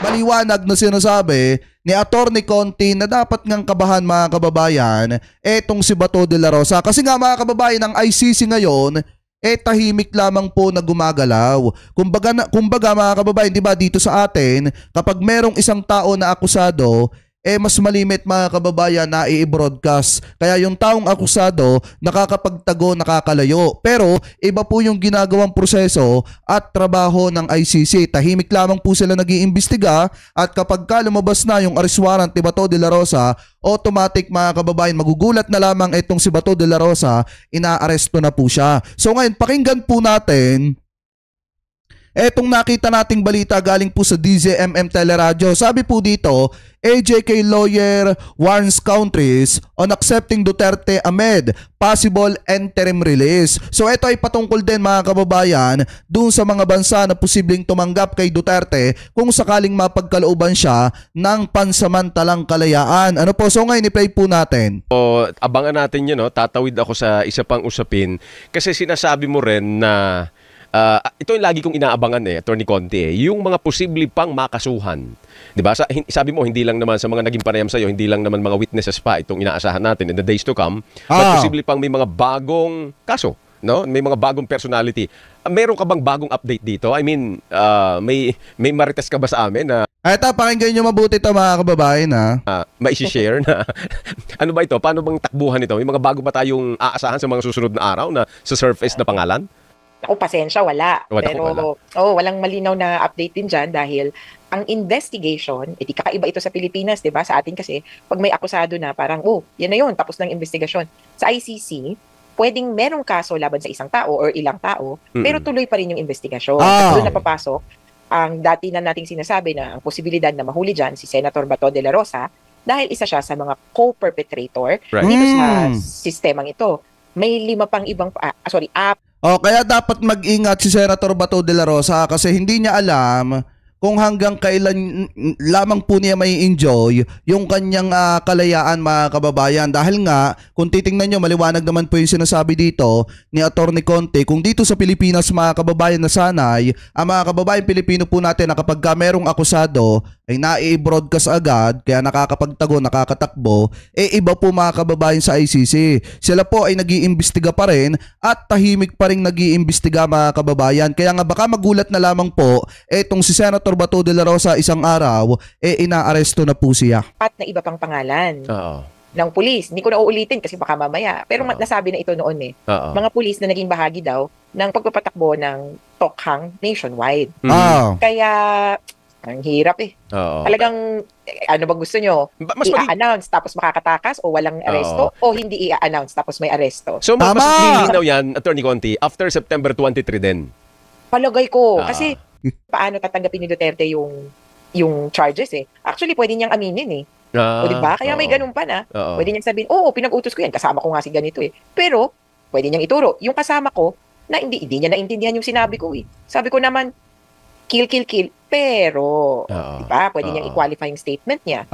maliwanag na sinasabi ni Attorney Conti na dapat ngang kabahan mga kababayan etong si Bato de la Rosa. Kasi nga mga kababayan, ang ICC ngayon tahimik lamang po na gumagalaw. Kumbaga mga kababayan, di ba dito sa atin, kapag merong isang tao na akusado, mas malimit mga kababayan na i-broadcast. Kaya yung taong akusado nakakapagtago, nakakalayo. Pero iba po yung ginagawang proseso at trabaho ng ICC. Tahimik lamang po sila nag-iimbestiga at kapag lumabas na yung arrest warrant ni Bato de la Rosa, automatic mga kababayan, magugulat na lamang itong si Bato de la Rosa, inaaresto na po siya. So ngayon, pakinggan po natin etong nakita nating balita galing po sa DZMM Teleradyo. Sabi po dito, AJK lawyer warns countries on accepting Duterte amid possible interim release. So ito ay patungkol din mga kababayan dun sa mga bansa na posibleng tumanggap kay Duterte kung sakaling mapagkalooban siya ng pansamantalang kalayaan. Ano po? So ngayon i-play po natin. O abangan natin yun, no? Tatawid ako sa isa pang usapin kasi sinasabi mo rin na ito yung lagi kong inaabangan Attorney Conti yung mga posible pang makasuhan. 'Di ba? Sabi mo hindi lang naman sa mga naging panayam sa iyo, hindi lang naman mga witnesses pa itong inaasahan natin in the days to come, but posible pang may mga bagong kaso, no? May mga bagong personality. Meron ka bang bagong update dito? I mean, may marites ka ba sa amin na eto, pakinggan nyo mabuti ito mga kababayan ma-share na ano ba ito? Paano bang takbuhan ito? May mga bago ba tayong aasahan sa mga susunod na araw na sa surface na pangalan? Ako, pasensya, wala. Pero walang malinaw na update din dyan dahil ang investigation, di kakaiba ito sa Pilipinas, di ba? Sa atin kasi, pag may akusado na, parang, yan na yun, tapos ng investigasyon. Sa ICC, pwedeng merong kaso laban sa isang tao or ilang tao, pero tuloy pa rin yung investigasyon. At doon napapasok ang dati na nating sinasabi na ang posibilidad na mahuli dyan si Senator Bato de la Rosa dahil isa siya sa mga co-perpetrator dito sa sistemang ito. May 5 pang ibang, kaya dapat mag-ingat si Senator Bato de la Rosa kasi hindi niya alam kung hanggang kailan lamang po niya may enjoy yung kanyang kalayaan mga kababayan. Dahil nga, kung titingnan nyo, maliwanag naman po yung sinasabi dito ni Attorney Conti, kung dito sa Pilipinas mga kababayan na sanay, ang mga kababayan Pilipino po natin na kapag merong akusado ay nai-broadcast agad, kaya nakakapagtago, nakakatakbo, iba po mga kababayan sa ICC. Sila po ay nag-iimbestiga pa rin at tahimik pa rin nag-iimbestiga mga kababayan. Kaya nga baka magulat na lamang po etong si Senator Bato de la Rosa isang araw, inaaresto na po siya. At na iba pang pangalan ng pulis. Hindi ko na uulitin kasi baka mamaya. Pero nasabi na ito noon mga pulis na naging bahagi daw ng pagpapatakbo ng Tokhang nationwide. Kaya ang hirap Talagang, ano ba gusto nyo? I-announce tapos makakatakas o walang aresto o hindi i-announce tapos may aresto? So mas lilinaw yan, Attorney Conti, after September 23 din? Palagay ko. Kasi paano tatanggapin ni Duterte yung charges Actually, pwede niyang aminin o diba? Kaya may ganun pa na. Pwede niyang sabihin, pinag-utos ko yan. Kasama ko nga si ganito Pero, pwede niyang ituro. Yung kasama ko, na hindi niya naintindihan yung sinabi ko Sabi ko naman, kill. Pero, diba? Pwede niyang i-qualify yung statement niya.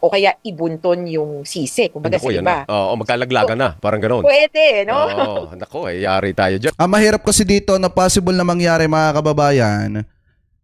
O kaya ibunton yung sisi. Kumbaga sa iba. Magkalaglagan na. Parang gano'n. Pwede, no? Yari tayo dyan. Mahirap kasi dito na possible na mangyari mga kababayan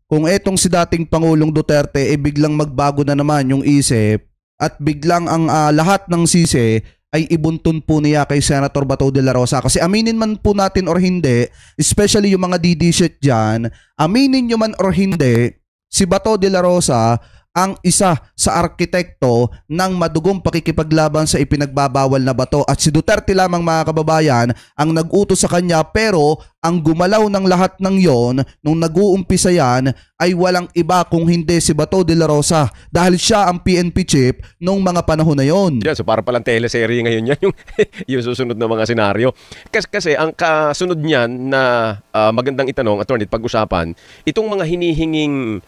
kung etong si dating Pangulong Duterte biglang magbago na naman yung isip at biglang ang lahat ng sisi ay ibuntun po niya kay Senator Bato de la Rosa. Kasi aminin man po natin or hindi, especially yung mga DD-shit dyan, aminin nyo man or hindi, si Bato de la Rosa ang isa sa arkitekto ng madugong pakikipaglaban sa ipinagbabawal na bato. At si Duterte lamang mga kababayan ang nag-utos sa kanya, pero ang gumalaw ng lahat ng yon nung nag-uumpisa yan ay walang iba kung hindi si Bato de la Rosa dahil siya ang PNP chief nung mga panahon na yon. So para palang teleserye ngayon yan yung susunod na mga senaryo. Kasi ang kasunod niyan na magandang itanong, attorney, pag-usapan, itong mga hinihinging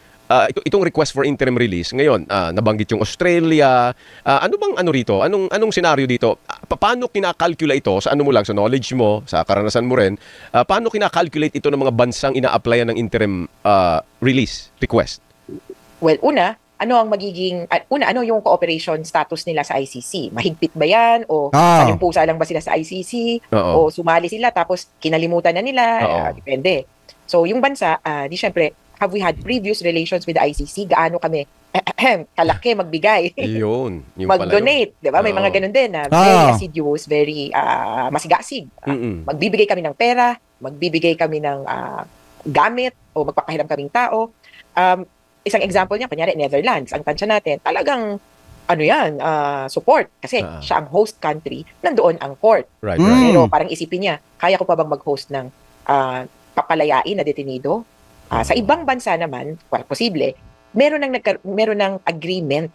itong request for interim release ngayon, nabanggit yung Australia. Ano bang rito? Anong senaryo dito? Paano kinakalculate ito? Sa ano mo lang, sa knowledge mo, sa karanasan mo rin, paano kinakalculate ito ng mga bansang ina-applyan ng interim release request? Well, ano yung cooperation status nila sa ICC? Mahigpit ba yan? O pusa lang ba sila sa ICC? O sumali sila tapos kinalimutan na nila? Depende. So, yung bansa, di syempre, have we had previous relations with the ICC? Gaano kami kalaki magbigay? Yun. Yung Mag-donate, di ba? May mga ganun din na very assiduous, very masigasig. Magbibigay kami ng pera, magbibigay kami ng gamit, o magpapahiram kaming tao. Isang example niya, kunyari, Netherlands, ang tansya natin, talagang support. Kasi siya ang host country, nandoon ang court. Right. Pero parang isipin niya, kaya ko pa bang mag-host ng papalayain na detenido? Sa ibang bansa naman, posible, meron ng agreement.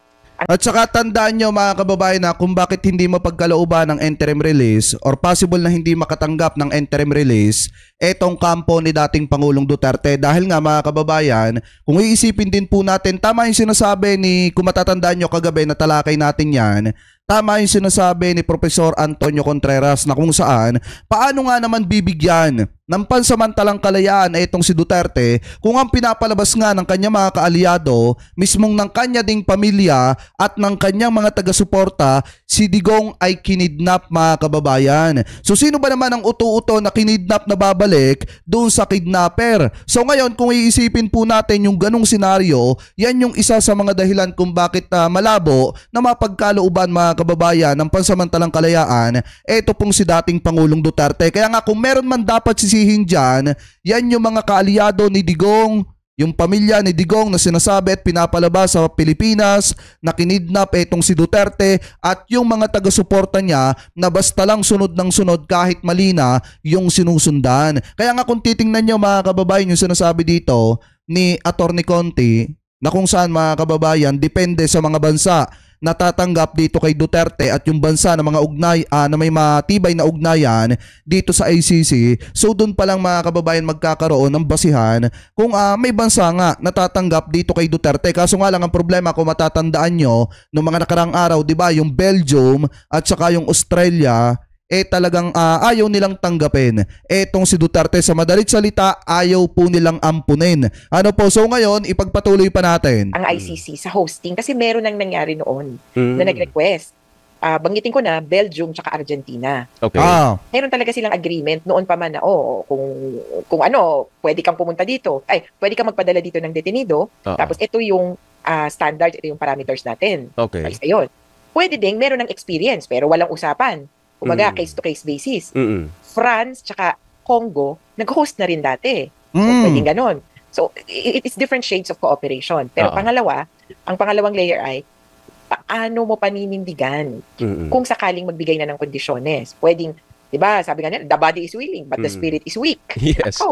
At saka tandaan nyo mga kababayan na kung bakit hindi mapagkalooban ng interim release or possible na hindi makatanggap ng interim release etong kampo ni dating Pangulong Duterte. Dahil nga mga kababayan, kung iisipin din po natin, tama yung sinasabi ni, kung matatandaan nyo kagabi na talakay natin yan, tama yung sinasabi ni Professor Antonio Contreras na kung saan, paano nga naman bibigyan ng pansamantalang kalayaan itong si Duterte kung ang pinapalabas nga ng kanyang mga kaalyado, mismong ng kanya ding pamilya at ng kanyang mga taga-suporta, si Digong ay kinidnap mga kababayan. So sino ba naman ang uto-uto na kinidnap na babalik doon sa kidnapper? So ngayon kung iisipin po natin yung ganong senaryo, yan yung isa sa mga dahilan kung bakit malabo na mapagkalooban mga kababayan ng pansamantalang kalayaan, eto pong si dating Pangulong Duterte. Kaya nga kung meron man dapat sisihin dyan, yan yung mga kaalyado ni Digong, yung pamilya ni Digong na sinasabi at pinapalabas sa Pilipinas na kinidnap etong si Duterte at yung mga taga-suporta niya na basta lang sunod ng sunod kahit mali na yung sinusundan. Kaya nga kung titingnan nyo mga kababayan yung sinasabi dito ni Atty. Conti na kung saan mga kababayan depende sa mga bansa natatanggap dito kay Duterte at yung bansa na mga na may matibay na ugnayan dito sa ICC. So doon pa lang mga kababayan magkakaroon ng basihan kung may bansa nga natatanggap dito kay Duterte. Kaso nga lang ang problema kung matatandaan nyo noong mga nakarang araw, 'di ba, yung Belgium at saka yung Australia talagang ayaw nilang tanggapin. Etong si Duterte, sa madalit salita, ayaw po nilang ampunin. Ano po, so ngayon, ipagpatuloy pa natin ang ICC sa hosting kasi meron nang nangyari noon na nag-request. Banggitin ko na, Belgium tsaka Argentina. Okay. Meron talaga silang agreement noon pa man na, kung pwede kang pumunta dito. Pwede kang magpadala dito ng detenido. Tapos ito yung standard, ito yung parameters natin. Okay. Ayos na yun. Pwede ding meron ng experience pero walang usapan. Kumaga, case-to-case basis. France tsaka Congo, nag-host na rin dati. So, pwedeng ganon. So, it's different shades of cooperation. Pero ang pangalawang layer ay, paano mo paninindigan kung sakaling magbigay na ng kondisyones? Pwedeng, di ba, sabi nga nila, the body is willing, but the spirit is weak. Yes.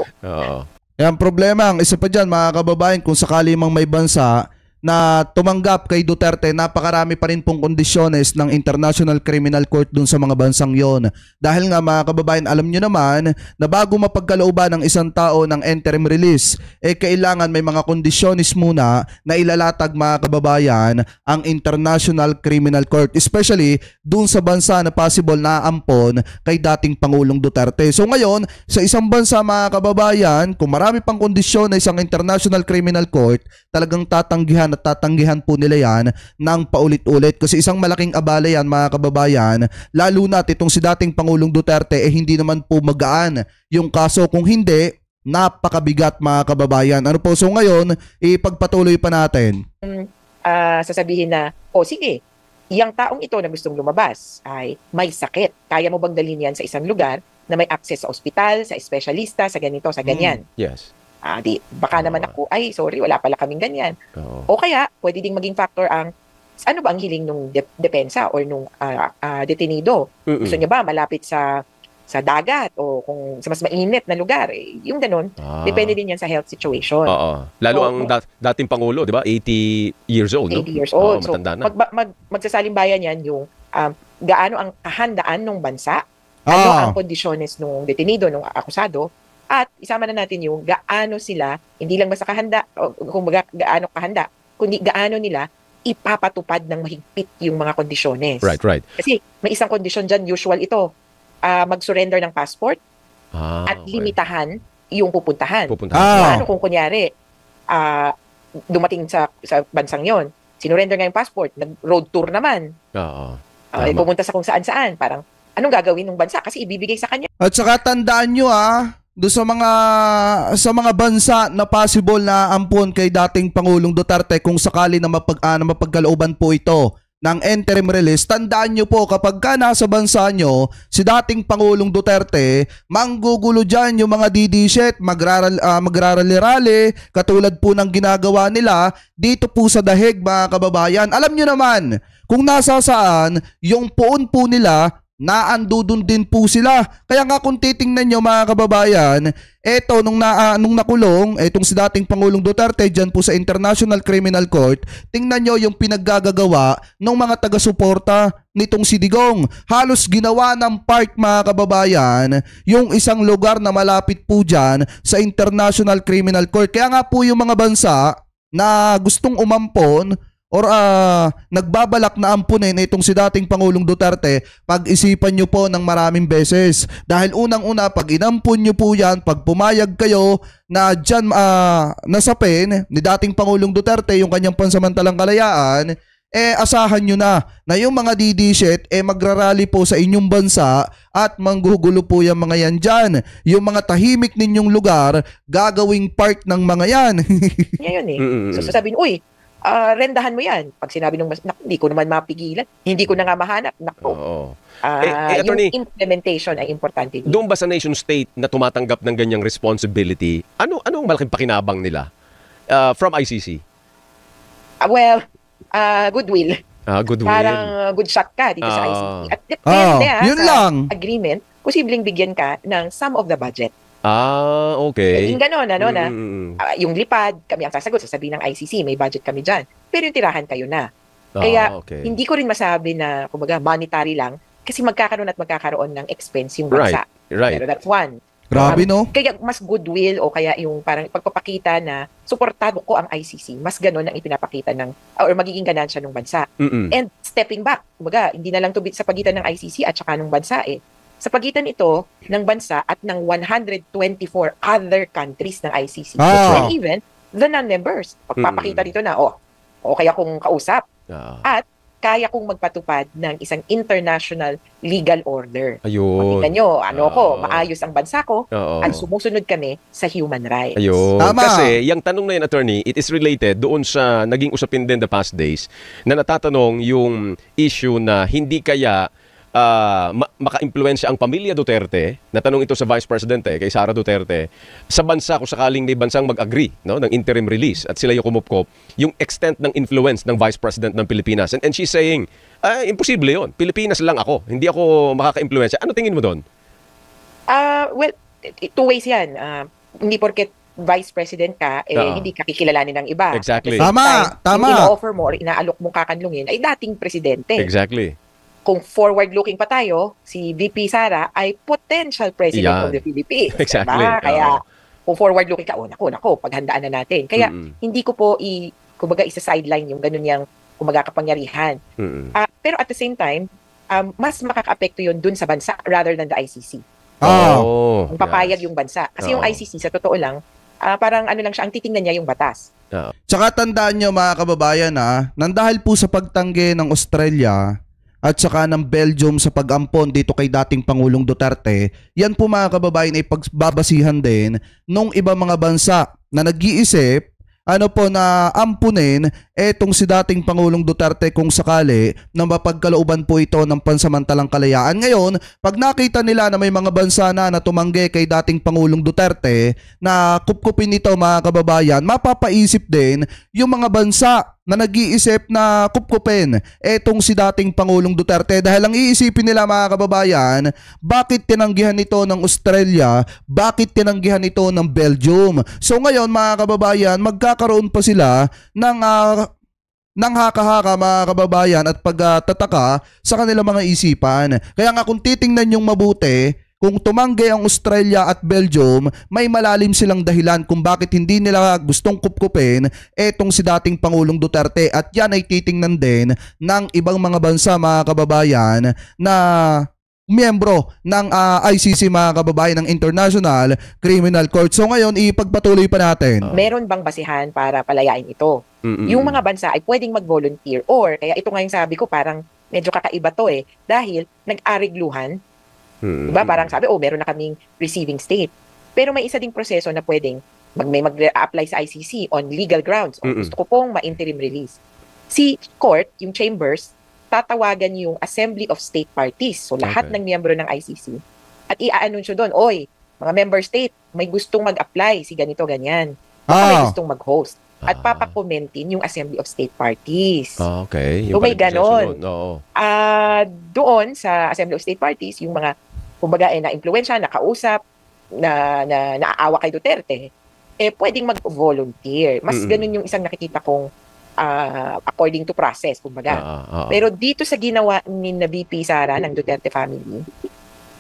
Yan problema. Ang isa pa dyan, mga kababayan, kung sakali mang may bansa na tumanggap kay Duterte, napakarami pa rin pong kondisyones ng International Criminal Court dun sa mga bansang yon. Dahil nga mga kababayan, alam nyo naman na bago mapagkalooban ng isang tao ng interim release, kailangan may mga kondisyones muna na ilalatag mga kababayan ang International Criminal Court, especially dun sa bansa na possible na ampon kay dating Pangulong Duterte. So ngayon, sa isang bansa mga kababayan, kung marami pang kondisyones ang International Criminal Court, talagang tatanggihan at tatanggihan po nila yan ng paulit-ulit kasi isang malaking abala yan mga kababayan, lalo na itong si dating Pangulong Duterte hindi naman po magaan yung kaso, kung hindi napakabigat mga kababayan. Ano po, so ngayon ipagpatuloy pa natin. Sasabihin na, sige, yung taong ito na gustong lumabas ay may sakit, kaya mo bang dalhin yan sa isang lugar na may access sa ospital, sa espesyalista, sa ganito, sa ganyan? Yes. Baka naman ako, sorry, wala pala kaming ganyan. O kaya, pwede ding maging factor ang, ano ba ang hiling nung depensa or nung detenido? Gusto niya ba malapit sa dagat o kung sa mas mainit na lugar? Yung ganun, depende din yan sa health situation. Lalo ang dating Pangulo, di ba? 80 years old. 80 years old. So, matanda na. magsasalimbayan yan yung gaano ang kahandaan ng bansa, ano ang kondisyones nung detenido, nung akusado, at isama na natin yung gaano sila, hindi lang basta kahanda, o kung gaano kahanda, kundi gaano nila ipapatupad ng mahigpit yung mga kondisyones. Right. Kasi may isang kondisyon dyan, usual ito, mag-surrender ng passport at limitahan yung pupuntahan. Paano kung kunyari, dumating sa bansang yon, sinurrender nga yung passport, nag-road tour naman, pumunta sa kung saan-saan, parang anong gagawin ng bansa kasi ibibigay sa kanya. At saka tandaan nyo do sa mga bansa na possible na ampon kay dating Pangulong Duterte kung sakali na mapagkalooban po ito ng interim release, tandaan nyo po kapag ka nasa bansa nyo si dating Pangulong Duterte, manggugulo dyan yung mga DD-shit, magrarali-rali katulad po ng ginagawa nila dito po sa dahig mga kababayan. Alam nyo naman kung nasa saan yung puon po nila, naandudun din po sila. Kaya nga kung titingnan nyo mga kababayan, eto nung nakulong, etong si dating Pangulong Duterte dyan po sa International Criminal Court, tingnan nyo yung pinaggagawa ng mga taga-suporta nitong si Digong. Halos ginawa ng park mga kababayan yung isang lugar na malapit po dyan sa International Criminal Court. Kaya nga po yung mga bansa na gustong umampon or nagbabalak na ampunin itong si dating Pangulong Duterte, pag-isipan nyo po ng maraming beses. Dahil unang-una, pag inampun nyo po yan, pag pumayag kayo na dyan nasapin ni dating Pangulong Duterte yung kanyang pansamantalang kalayaan, asahan nyo na yung mga DD-shit magrarally po sa inyong bansa at manggugulo po yung mga yan dyan. Yung mga tahimik ninyong lugar, gagawing park ng mga yan. Ngayon So sasabihin, uy, rendahan mo yan. Pag sinabi nung hindi ko naman mapigilan. Hindi ko na nga mahanap. Attorney, yung implementation ay importante. Doon ba sa nation state na tumatanggap ng ganyang responsibility, ano ang malaking pakinabang nila from ICC? Goodwill. Goodwill. Parang good shot ka dito sa ICC. At depende yun sa lang. agreement, posibleng bigyan ka ng some of the budget. Okay. Yung gano'n, yung lipad, kami ang sasagot, sasabihin ng ICC, may budget kami dyan. Pero yung tirahan kayo na. Kaya, hindi ko rin masabi na, kumbaga, monetary lang, kasi magkakaroon ng expense yung bansa. Right. Pero that's one. Grabe, no? Kaya mas goodwill o kaya yung parang pagpapakita na suportado ko ang ICC, mas gano'n ang ipinapakita or magiging ganansya ng bansa. And stepping back, kumbaga, hindi na lang to sa pagitan ng ICC at saka ng bansa sa pagitan ito ng bansa at ng 124 other countries ng ICC. And even the non-members. Pagpapakita dito na, okay akong kausap. At kaya kong magpatupad ng isang international legal order. Ayun. Pakita nyo, maayos ang bansa ko, at sumusunod kami sa human rights. Ayun. Tama. Kasi, yung tanong na yun, attorney, it is related doon sa naging usapin din the past days na natatanong yung issue na hindi kaya maka-impluwensya ang pamilya Duterte, natanong ito sa Vice President kay Sara Duterte, sa bansa kung sakaling may bansang mag-agree ng interim release at sila yung kumupkop, yung extent ng influence ng Vice President ng Pilipinas. And she's saying, imposible yun. Pilipinas lang ako. Hindi ako makaka-impluwensya. Ano tingin mo doon? Two ways yan. Hindi porket Vice President ka, hindi ka kikilalanin ng iba. Exactly. Tama. Yung ina-offer mo or inaalok mong kakanlungin ay dating presidente. Exactly. Kung forward-looking pa tayo, si VP Sara ay potential president of the Philippines. Exactly. Diba? Kaya kung forward-looking ka, naku, paghandaan na natin. Kaya hindi ko po kumbaga isa-sideline yung ganun yung kumbaga kapangyarihan. Pero at the same time, mas makaka-apekto yun dun sa bansa rather than the ICC. Ang papayag yung bansa. Kasi yung ICC, sa totoo lang, parang lang siya, ang titingnan niya yung batas. Tsaka tandaan nyo mga kababayan nang dahil po sa pagtanggi ng Australia at saka ng Belgium sa pag-ampon dito kay dating Pangulong Duterte, yan po mga kababayan ay pagbabasihan din nung ibang mga bansa na nag-iisip na ampunin etong si dating Pangulong Duterte kung sakali na mapagkalooban po ito ng pansamantalang kalayaan. Ngayon, pag nakita nila na may mga bansa na tumanggi kay dating Pangulong Duterte na kupkupin nito mga kababayan, mapapaisip din yung mga bansa na nag-iisip na kupkupin etong si dating Pangulong Duterte dahil ang iisipin nila mga kababayan, bakit tinanggihan ito ng Australia, bakit tinanggihan ito ng Belgium. So ngayon mga kababayan, magkakaroon pa sila ng haka-haka mga kababayan at pagtataka sa kanilang mga isipan. Kaya nga kung titingnan yung mabuti, kung tumanggi ang Australia at Belgium, may malalim silang dahilan kung bakit hindi nila gustong kupkupin etong si dating Pangulong Duterte. At yan ay titingnan din ng ibang mga bansa mga kababayan na miyembro ng ICC mga kababayan ng International Criminal Court. So ngayon, ipagpatuloy pa natin. Meron bang basihan para palayain ito? Yung mga bansa ay pwedeng mag-volunteer or kaya ito nga yung sabi ko parang medyo kakaiba to dahil nag-arigluhan. Diba? Parang sabi, meron na kaming receiving state. Pero may isa ding proseso na pwedeng may mag-apply sa ICC on legal grounds. O gusto ko pong ma-interim release. Si court, yung chambers, tatawagan yung Assembly of State Parties. So lahat ng miyembro ng ICC. At i-anunsyo doon, oy, mga member state, may gustong mag-apply si ganito, ganyan. Baka may gustong mag-host. At papakomentin yung Assembly of State Parties. Okay. So may ganon. Doon sa Assembly of State Parties, yung mga, kumbaga, na-influensya, nakausap, na naaawa kay Duterte, pwedeng mag-volunteer. Mas ganun yung isang nakikita kong according to process, kumbaga. Pero dito sa ginawa ni na VP Sara ng Duterte family,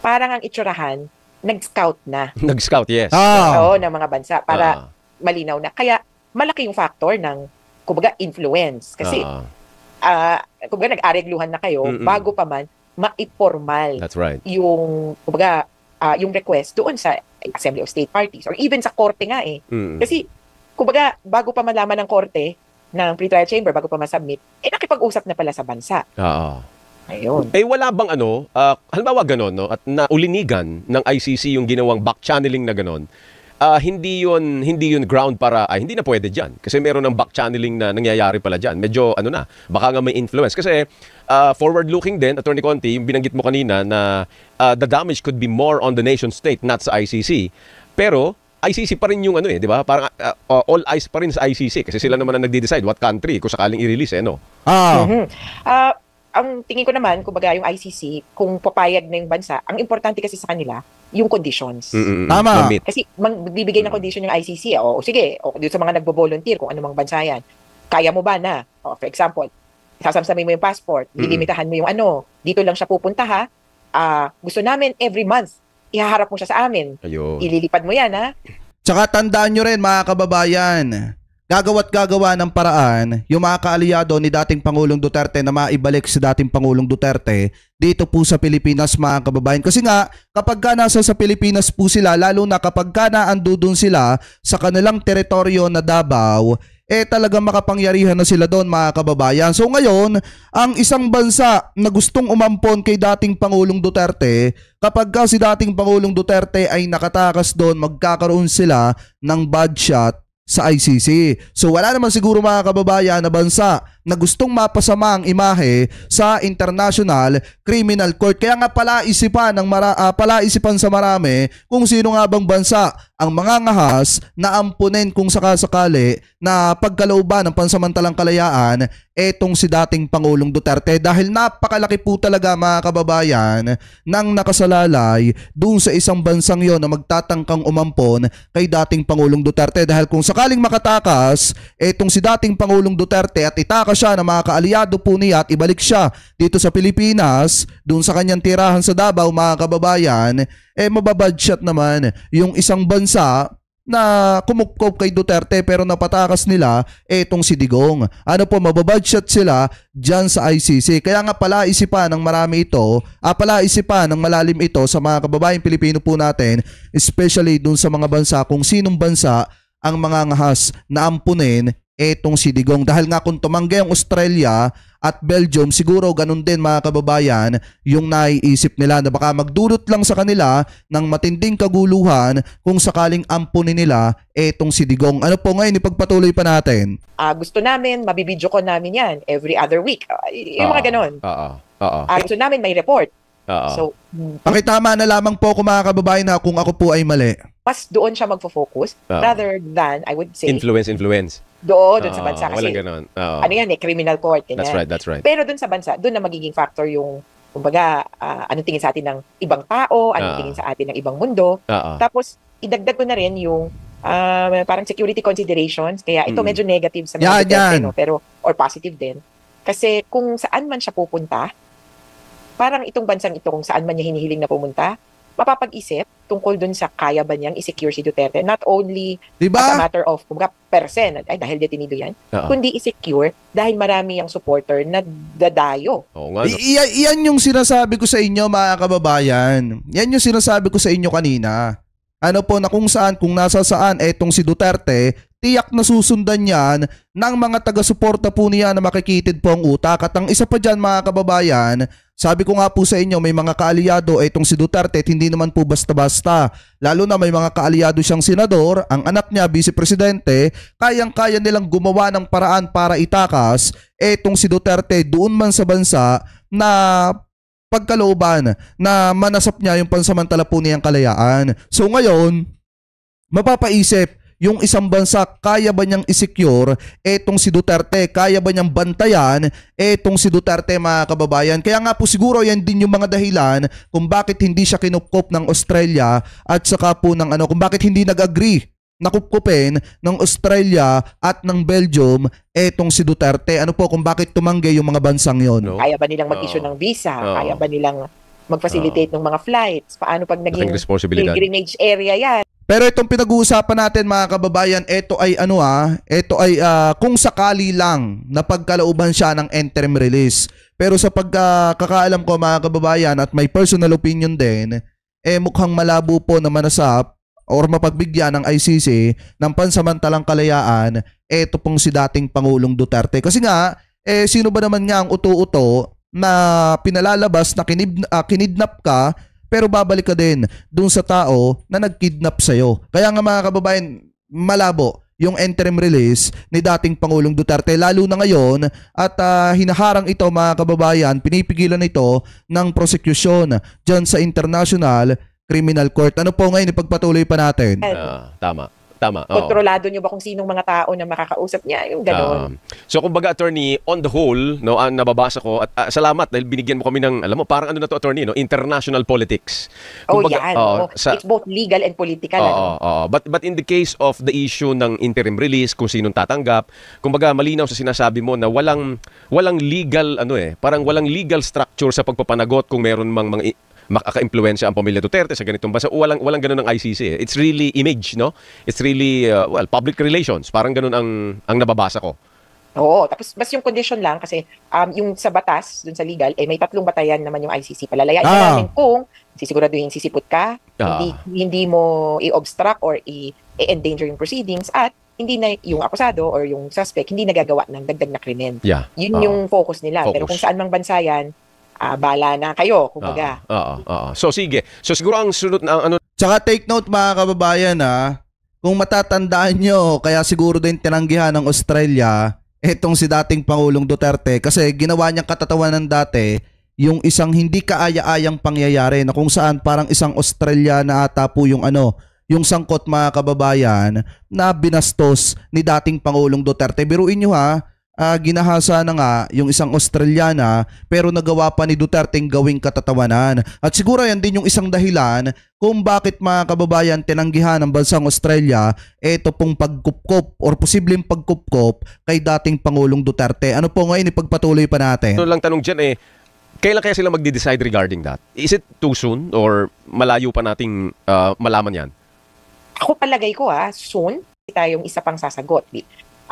parang ang itsurahan, nag-scout na. Nag-scout, yes. Oo, ng mga bansa para malinaw na. Kaya malaki yung factor ng, kumbaga, influence. Kasi, kumbaga, nag-aregluhan na kayo bago pa man maipormal. That's right. Yung, kumbaga, yung request doon sa Assembly of State Parties or even sa korte nga Kasi, kumbaga, bago pa malaman ng korte, ng pre-trial chamber, bago pa masubmit, nakipag-usap na pala sa bansa. Ayun. Wala bang halimbawa ganon, no? At naulinigan ng ICC yung ginawang back-channeling na ganon, hindi yun ground para, hindi na pwede dyan. Kasi meron ng back-channeling na nangyayari pala dyan. Medyo, baka nga may influence. Kasi, forward-looking din, Attorney Conti, yung binanggit mo kanina na the damage could be more on the nation state, not sa ICC. Pero, ICC pa rin yung di ba? Parang all eyes pa rin sa ICC kasi sila naman ang nagde-decide what country kung sakaling i-release, no? Ang tingin ko naman, kumbaga yung ICC, kung papayag na yung bansa, ang importante kasi sa kanila, yung conditions. Tama. Kasi magbibigay ng condition yung ICC. Sige, dito sa mga nagbo-volunteer, kung anumang bansa yan, kaya mo ba na? For example, sasamsamin mo yung passport, lilimitahan mo yung dito lang siya pupunta ha. Gusto namin every month, ihaharap mo siya sa amin. Ayun. Ililipad mo yan ha. Tsaka tandaan nyo rin mga kababayan, gagawa ng paraan yung mga kaalyado ni dating Pangulong Duterte na maibalik sa dating Pangulong Duterte dito po sa Pilipinas mga kababayan. Kasi nga, kapag ka nasa sa Pilipinas po sila, lalo na kapag ka naandudun sila sa kanilang teritoryo na Davao, talagang makapangyarihan na sila doon mga kababayan. So ngayon, ang isang bansa na gustong umampon kay dating Pangulong Duterte, kapag ka si dating Pangulong Duterte ay nakatakas doon, magkakaroon sila ng bad shot sa ICC. So wala naman siguro mga kababayan na bansa na gustong mapasama ang imahe sa International Criminal Court. Kaya nga palaisipan sa marami kung sino nga bang bansa ang mangangahas na ampunin kung sakasakali na pagkalooban ng pansamantalang kalayaan etong si dating Pangulong Duterte, dahil napakalaki po talaga mga kababayan ng nakasalalay dun sa isang bansang yon na magtatangkang umampon kay dating Pangulong Duterte. Dahil kung sakaling makatakas etong si dating Pangulong Duterte at itaka siya ng mga kaalyado po niya at ibalik siya dito sa Pilipinas dun sa kanyang tirahan sa Davao mga kababayan, mababadshot naman yung isang bansa na kumukop kay Duterte pero napatakas nila etong si Digong. Mababadshot sila dyan sa ICC. Kaya nga palaisipan ng marami ito, palaisipan ng malalim ito sa mga kababayang Pilipino po natin, especially dun sa mga bansa kung sinong bansa ang mangangahas na ampunin etong si Digong. Dahil nga kung tumanggi ang Australia at Belgium, siguro ganun din mga kababayan yung naiisip nila na baka magdulot lang sa kanila ng matinding kaguluhan kung sakaling ampunin nila etong si Digong. Ano po ngayon, ipagpatuloy pa natin? Gusto namin, mabibidyo ko namin yan every other week. Yung mga ganun. Gusto namin may report. So, pakitama na lamang po ako mga kababayan na kung ako po ay mali. Mas doon siya magfo-focus rather than, I would say, influence. Doon sa bansa kasi. Walang ganun. Ano yan criminal court. Ganyan. That's right. Pero doon sa bansa, doon na magiging factor yung, kumbaga, anong tingin sa atin ng ibang tao, anong tingin sa atin ng ibang mundo. Tapos, idagdag ko na rin yung parang security considerations. Kaya ito medyo negative sa mga Duterte, no? Pero, or positive din. Kasi kung saan man siya pupunta, parang itong bansang ito, kung saan man niya hinihiling na pumunta, mapapag-isip tungkol dun sa kaya ba niyang i-secure si Duterte. Not only as a matter of, kumbaga, persen, dahil detenido yan, kundi i-secure dahil marami ang supporter na dadayo. Yan yung sinasabi ko sa inyo mga kababayan. Yan yung sinasabi ko sa inyo kanina. Na kung saan, kung nasa saan etong si Duterte, tiyak na susundan yan ng mga taga-suporta po niya na makikitid po ang utak. At ang isa pa dyan mga kababayan, Sabi ko nga po sa inyo, may mga kaalyado itong si Duterte at hindi naman po basta-basta. Lalo na may mga kaalyado siyang senador, ang anak niya, vice-presidente, kayang-kaya nilang gumawa ng paraan para itakas itong si Duterte doon man sa bansa na pagkalooban na manasap niya yung pansamantala po niyang kalayaan. So ngayon, mapapaisip, yung isang bansa, kaya ba niyang isecure etong si Duterte? Kaya ba niyang bantayan etong si Duterte, mga kababayan? Kaya nga po siguro yan din yung mga dahilan kung bakit hindi siya kinupkop ng Australia at saka po ng kung bakit hindi nag-agree na kupkupin ng Australia at ng Belgium etong si Duterte. Ano po, kung bakit tumanggi yung mga bansang yon? No? Kaya ba nilang mag-issue ng visa? Kaya ba nilang mag-facilitate ng mga flights? Paano pag naging pilgrimage area yan? Pero itong pinag-uusapan natin, mga kababayan, ito ay kung sakali lang na pagkalooban siya ng interim release. Pero sa pagkakaalam ko, mga kababayan, at may personal opinion din, mukhang malabo po na manasap or mapagbigyan ng ICC ng pansamantalang kalayaan ito pong si dating Pangulong Duterte. Kasi nga, sino ba naman nga ang uto-uto na pinalalabas na kinidnap ka pero babalik ka din dun sa tao na nag-kidnap sa'yo. Kaya nga, mga kababayan, malabo yung interim release ni dating Pangulong Duterte, lalo na ngayon, at hinaharang ito, mga kababayan, pinipigilan ito ng prosecution dyan sa International Criminal Court. Ano po ngayon, ipagpatuloy pa natin? Tama. Kontrolado niyo ba kung sinong mga tao na makakausap niya? Yung gano'n. So kumbaga, attorney, on the whole, no, ang nababasa ko, at salamat dahil binigyan mo kami ng, alam mo, parang ano na to, attorney, no, international politics. Kumbaga, it's both legal and political. But in the case of the issue ng interim release, kung sinong tatanggap, kumbaga malinaw sa sinasabi mo na walang legal, parang walang legal structure sa pagpapanagot kung meron mga makaka-impluwensya ang pamilya Duterte sa ganitong bansa. Walang ganun ng ICC. It's really image, no? It's really, public relations. Parang ganun ang nababasa ko. Oo, tapos mas yung condition lang kasi yung sa batas, dun sa legal, may 3 batayan naman yung ICC. Palalayain namin kung sisiguraduhin sisipot ka, hindi mo i-obstruct or i-endanger yung proceedings at hindi na yung akusado or yung suspect hindi nagagawa ng dagdag na krimen. Yeah. Yun yung focus nila. Pero kung saan mang bansa yan, bala na kayo, kumbaga. So sige. So siguro ang sunod na Tsaka take note, mga kababayan, kung matatandaan nyo, kaya siguro din tinanggihan ng Australia etong si dating Pangulong Duterte kasi ginawa niyang katatawanan dati yung isang hindi kaaya-ayang pangyayari na kung saan parang isang Australia na ata po yung yung sangkot, mga kababayan, na binastos ni dating Pangulong Duterte. Biruin nyo ginahasa na nga yung isang Australiana pero nagawa pa ni Duterte gawing katatawanan. At siguro yan din yung isang dahilan kung bakit, mga kababayan, tinanggihan ng bansang Australia ito pong pagkupkop or posibleng pagkupkop kay dating Pangulong Duterte. Ano po ngayon, ipagpatuloy pa natin. Ano lang tanong dyan kailan kaya sila magde-decide regarding that? Is it too soon or malayo pa nating malaman yan? Ako palagay ko soon tayong isa pang sasagot.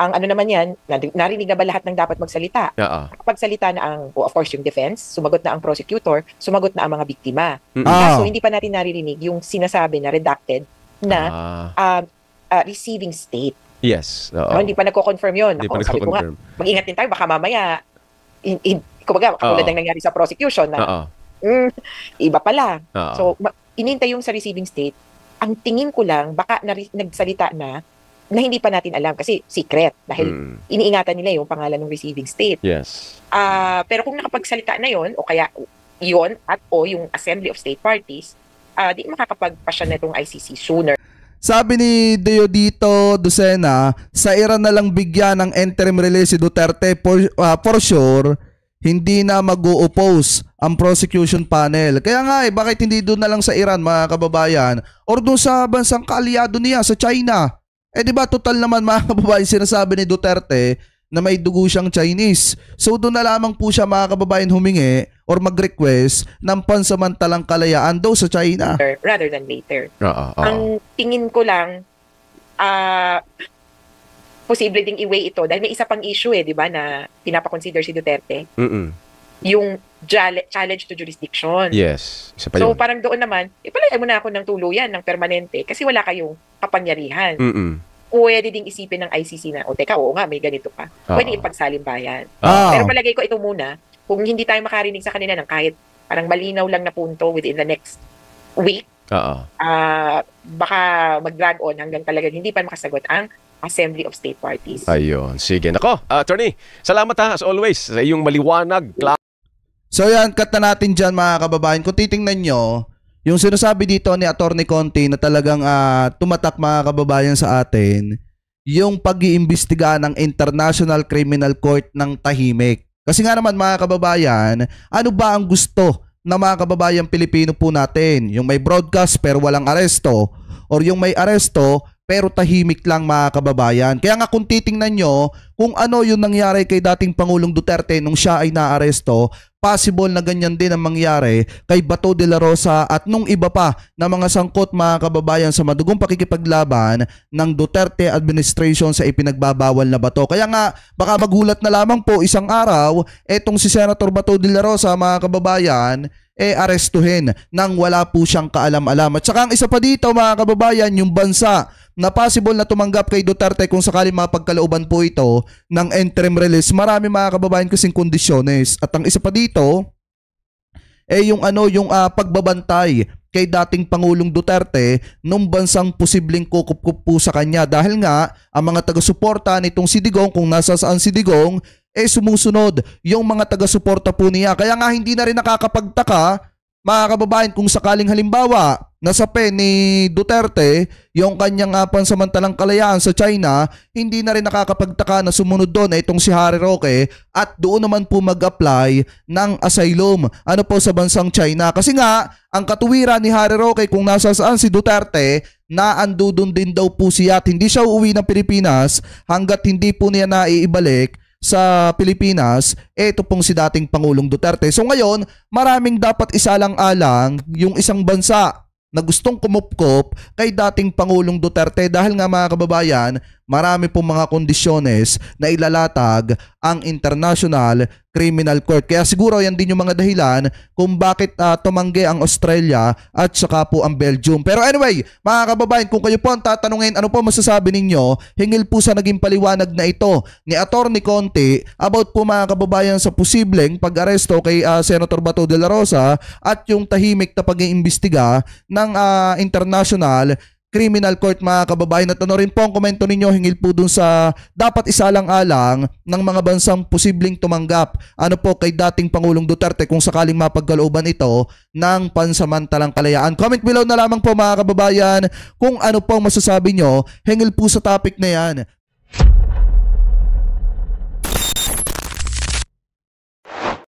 Ang naman yan, narinig na ba lahat ng dapat magsalita? Kapagsalita na of course, yung defense, sumagot na ang prosecutor, sumagot na ang mga biktima. Kaso hindi pa natin naririnig yung sinasabi na redacted na receiving state. Yes. Hindi pa nagko-confirm yun. Sabi ko nga, mag-ingat din tayo, baka mamaya, kumbaga, katulad ng nangyari sa prosecution na iba pala. So, inintay yung sa receiving state. Ang tingin ko lang, baka nagsalita na hindi pa natin alam kasi secret dahil iniingatan nila yung pangalan ng receiving state. Yes. Pero kung nakapagsalita na yon o kaya yon o yung Assembly of State Parties, di makakapagpasya na itong ICC sooner. Sabi ni Deodito Lucena, sa Iran na lang bigyan ng interim release si Duterte for sure, hindi na mag-o-oppose ang prosecution panel. Kaya nga bakit hindi doon na lang sa Iran, mga kababayan, or doon sa bansang kaalyado niya, sa China? Di ba total naman, mga kababayan, sinasabi ni Duterte na may dugo siyang Chinese. So doon na lamang po siya, mga kababayan, humingi or mag-request ng pansamantalang kalayaan daw sa China. Rather than later. Ang tingin ko lang, posible ding i-weigh ito dahil may isa pang issue di ba, na pinapakonsider si Duterte. Yung challenge to jurisdiction. Yes. So parang doon naman, ipalagay mo na ako ng tuluyan, ng permanente kasi wala kayong kapangyarihan. Pwede ding isipin ng ICC na, teka, oo nga, may ganito pa. Pwede ipagsalimbayan. Pero palagay ko ito muna, kung hindi tayo makarinig sa kanila ng kahit parang malinaw lang na punto within the next week, baka mag-drag on hanggang talagang hindi pa makasagot ang Assembly of State Parties. Ayun. Sige. Nako, attorney, salamat as always sa iyong maliwanag. So yan, cut na natin dyan mga kababayan. Kung titingnan nyo, yung sinasabi dito ni Atty. Conti na talagang tumatak mga kababayan sa atin, yung pag-iimbestiga ng International Criminal Court ng tahimik. Kasi nga naman mga kababayan, ano ba ang gusto ng mga kababayan Pilipino po natin? Yung may broadcast pero walang aresto, or yung may aresto pero tahimik lang mga kababayan. Kaya nga kung titingnan nyo kung ano yung nangyari kay dating Pangulong Duterte nung siya ay naaresto, possible na ganyan din ang mangyari kay Bato de la Rosa at nung iba pa na mga sangkot mga kababayan sa madugong pakikipaglaban ng Duterte administration sa ipinagbabawal na bato. Kaya nga baka magulat na lamang po isang araw etong si Senator Bato de la Rosa mga kababayan arestuhin nang wala po siyang kaalam-alam. At saka ang isa pa dito mga kababayan, yung bansa na possible na tumanggap kay Duterte kung sakali mapagkalooban po ito ng interim release. Marami mga kababayan kasing kondisyones. At ang isa pa dito yung pagbabantay kay dating Pangulong Duterte nung bansang posibleng kukup-kup po sa kanya. Dahil nga ang mga taga-suporta nitong si Digong, kung nasa saan si Digong, sumusunod yung mga taga-suporta po niya. Kaya nga hindi na rin nakakapagtaka mga kababayan kung sakaling halimbawa nasa pen ni Duterte yung kanyang pansamantalang kalayaan sa China, hindi na rin nakakapagtaka na sumunod doon itong si Harry Roque at doon naman po mag-apply ng asylum po sa bansang China. Kasi nga ang katuwiran ni Harry Roque kung nasa saan si Duterte, na andudon din daw po siya at hindi siya uuwi ng Pilipinas hanggat hindi po niya naiibalik sa Pilipinas, ito pong si dating Pangulong Duterte. So ngayon, maraming dapat isalang-alang yung isang bansa na gustong kumupkop kay dating Pangulong Duterte dahil nga mga kababayan, marami pong mga kondisyones na ilalatag ang International Criminal Court. Kaya siguro yan din yung mga dahilan kung bakit tumanggi ang Australia at saka po ang Belgium. Pero anyway, mga kababayan, kung kayo po ang tatanungin ano po masasabi ninyo, hingil po sa naging paliwanag na ito ni Atty. Conti about po mga kababayan sa posibleng pag-aresto kay Senator Bato de la Rosa at yung tahimik na pag-iimbestiga ng International Criminal Court mga kababayan. At ano rin po ang komento ninyo hingil po dun sa dapat isalang-alang ng mga bansang posibleng tumanggap po kay dating Pangulong Duterte kung sakaling mapagkalooban ito ng pansamantalang kalayaan. Comment below na lamang po mga kababayan kung ano po masasabi nyo hingil po sa topic na yan.